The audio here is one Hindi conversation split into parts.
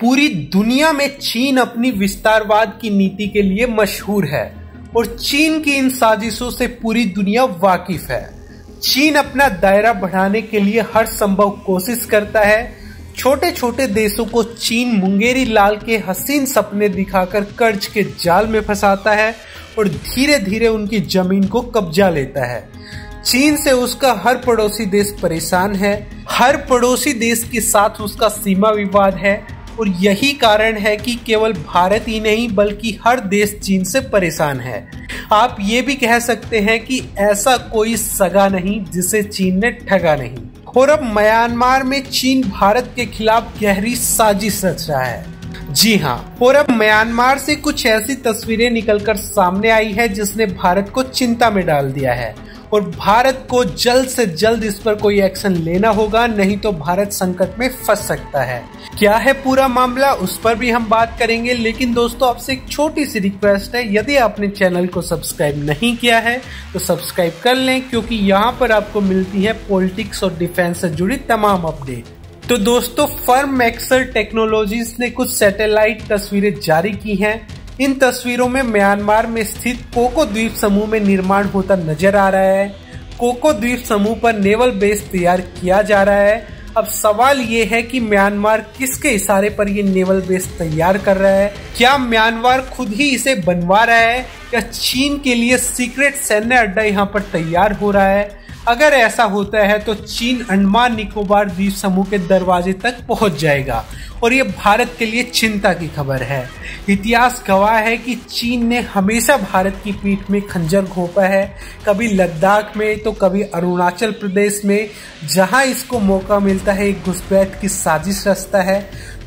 पूरी दुनिया में चीन अपनी विस्तारवाद की नीति के लिए मशहूर है और चीन की इन साजिशों से पूरी दुनिया वाकिफ है। चीन अपना दायरा बढ़ाने के लिए हर संभव कोशिश करता है। छोटे छोटे देशों को चीन मुंगेरी लाल के हसीन सपने दिखाकर कर्ज के जाल में फंसाता है और धीरे धीरे उनकी जमीन को कब्जा लेता है। चीन से उसका हर पड़ोसी देश परेशान है। हर पड़ोसी देश के साथ उसका सीमा विवाद है और यही कारण है कि केवल भारत ही नहीं बल्कि हर देश चीन से परेशान है। आप ये भी कह सकते हैं कि ऐसा कोई सगा नहीं जिसे चीन ने ठगा नहीं। और अब म्यांमार में चीन भारत के खिलाफ गहरी साजिश रच रहा है। जी हाँ, और अब म्यांमार से कुछ ऐसी तस्वीरें निकलकर सामने आई है जिसने भारत को चिंता में डाल दिया है और भारत को जल्द से जल्द इस पर कोई एक्शन लेना होगा, नहीं तो भारत संकट में फंस सकता है। क्या है पूरा मामला, उस पर भी हम बात करेंगे। लेकिन दोस्तों, आपसे एक छोटी सी रिक्वेस्ट है, यदि आपने चैनल को सब्सक्राइब नहीं किया है तो सब्सक्राइब कर लें, क्योंकि यहाँ पर आपको मिलती है पॉलिटिक्स और डिफेंस से जुड़ी तमाम अपडेट। तो दोस्तों, फर्म मैक्सर टेक्नोलॉजीज ने कुछ सैटेलाइट तस्वीरें जारी की हैं। इन तस्वीरों में म्यांमार में स्थित कोको द्वीप समूह में निर्माण होता नजर आ रहा है। कोको द्वीप समूह पर नेवल बेस तैयार किया जा रहा है। अब सवाल ये है कि म्यांमार किसके इशारे पर ये नेवल बेस तैयार कर रहा है? क्या म्यांमार खुद ही इसे बनवा रहा है या चीन के लिए सीक्रेट सैन्य अड्डा यहाँ पर तैयार हो रहा है? अगर ऐसा होता है तो चीन अंडमान निकोबार द्वीप समूह के दरवाजे तक पहुंच जाएगा और ये भारत के लिए चिंता की खबर है। इतिहास गवाह है कि चीन ने हमेशा भारत की पीठ में खंजर घोंपा है, कभी लद्दाख में तो कभी अरुणाचल प्रदेश में। जहां इसको मौका मिलता है एक घुसपैठ की साजिश रचता है।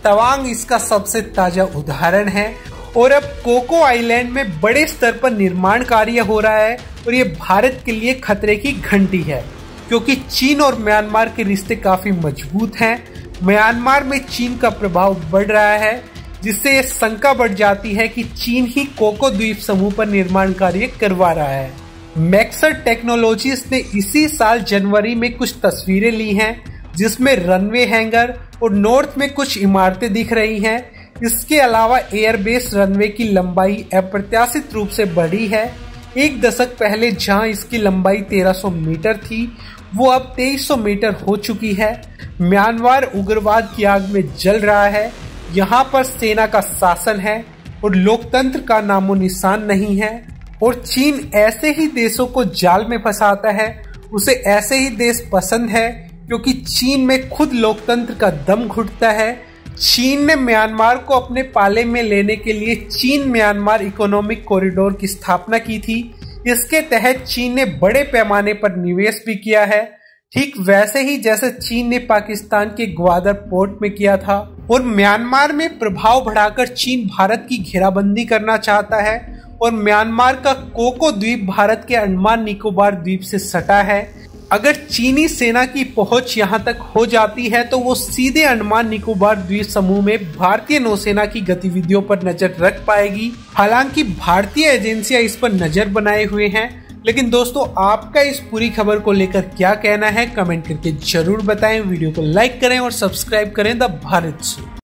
तवांग इसका सबसे ताजा उदाहरण है। और अब कोको आइलैंड में बड़े स्तर पर निर्माण कार्य हो रहा है और ये भारत के लिए खतरे की घंटी है, क्योंकि चीन और म्यांमार के रिश्ते काफी मजबूत हैं। म्यांमार में चीन का प्रभाव बढ़ रहा है, जिससे ये शंका बढ़ जाती है कि चीन ही कोको द्वीप समूह पर निर्माण कार्य करवा रहा है। मैक्सर टेक्नोलॉजीज ने इसी साल जनवरी में कुछ तस्वीरें ली हैं, जिसमें रनवे हैंगर और नॉर्थ में कुछ इमारतें दिख रही हैं। इसके अलावा एयरबेस रनवे की लंबाई अप्रत्याशित रूप से बढ़ी है। एक दशक पहले जहां इसकी लंबाई 1300 मीटर थी, वो अब 2300 मीटर हो चुकी है। म्यांमार उग्रवाद की आग में जल रहा है। यहाँ पर सेना का शासन है और लोकतंत्र का नामो निशान नहीं है। और चीन ऐसे ही देशों को जाल में फंसाता है। उसे ऐसे ही देश पसंद है क्योंकि चीन में खुद लोकतंत्र का दम घुटता है। चीन ने म्यांमार को अपने पाले में लेने के लिए चीन म्यांमार इकोनॉमिक कॉरिडोर की स्थापना की थी। इसके तहत चीन ने बड़े पैमाने पर निवेश भी किया है, ठीक वैसे ही जैसे चीन ने पाकिस्तान के ग्वादर पोर्ट में किया था। और म्यांमार में प्रभाव बढ़ाकर चीन भारत की घेराबंदी करना चाहता है और म्यांमार का कोको द्वीप भारत के अंडमान निकोबार द्वीप से सटा है। अगर चीनी सेना की पहुंच यहां तक हो जाती है तो वो सीधे अंडमान निकोबार द्वीप समूह में भारतीय नौसेना की गतिविधियों पर नजर रख पाएगी। हालांकि भारतीय एजेंसियां इस पर नजर बनाए हुए हैं। लेकिन दोस्तों, आपका इस पूरी खबर को लेकर क्या कहना है, कमेंट करके जरूर बताएं। वीडियो को लाइक करें और सब्सक्राइब करें द भारत से।